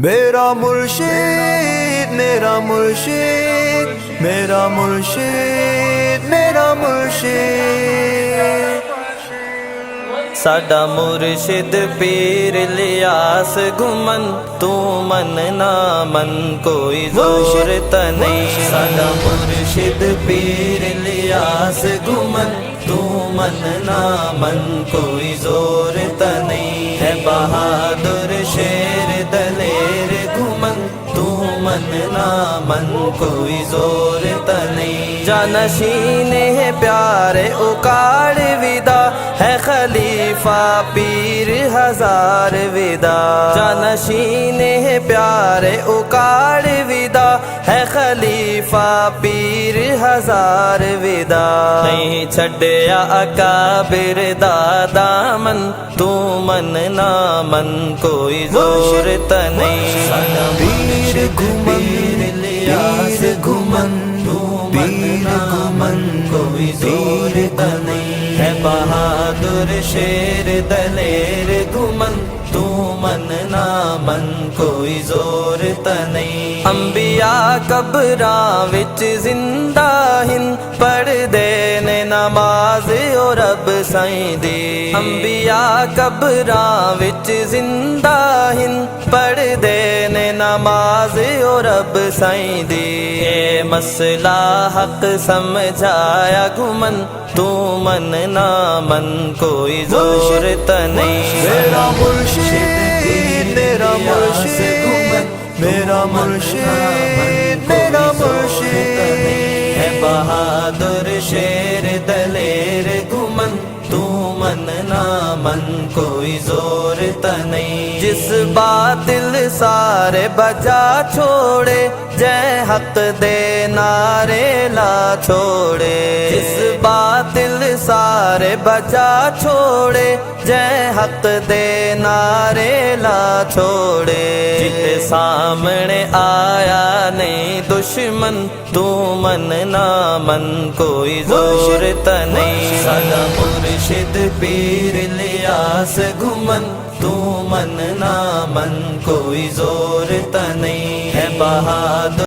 میرا مرشد میرا مرشد میرا مرشد میرا مرشد ساڈا مرشد پیر الیاس گھمن تو من نہ من کوئی زور نہیں ساڈا مرشد پیر الیاس گھمن تو من نہ من کوئی زور نہیں ہے بہادر شیر دلیر گھمن تو من نہ من کوئی زور نہیں جانشین ہے پیارے اکاڑ ودا ہے خلیفہ پیر ہزار ودا جانشین ہے پیارے اکاڑ ودا ہے خلیفہ پیر ہزار ودا نہیں چھڈیا اکابر دا دامن تو من نہ من کوئی زور نہیں پیر گھمن الیاس گھمن تو من نہ من کوئی زور نہیں ہے بہادر شیر دلیر گھمن تو من نہ من کوئی زور نہیں انبیاء قبراں وچ زندہ ہن پڑھدے نے نماز او رب سائیں دی انبیاء قبراں وچ زندہ ہن پڑھدے نے نماز او رب سائیں دی اے مسئلہ حق سمجھایا گھمن تو من نہ من کوئی زور نہیں میرا مرشد میرا مرشد میرا مرشد میرا مرشد ہے بہادر شیر دلیر گھمن تو من نہ من کوئی زور نہیں جس باطل سارے بجا چھوڑے جے حق دے نعرے لا چھوڑے جس باطل سارے بجا چھوڑے جے حق دے نعرے لا چھوڑے جتے سامنے آیا نہیں دشمن تو من نہ من کوئی زور نہیں ساڈا مرشد پیر الیاس گھمن تو من نہ من کوئی زور نہیں ہے بہادر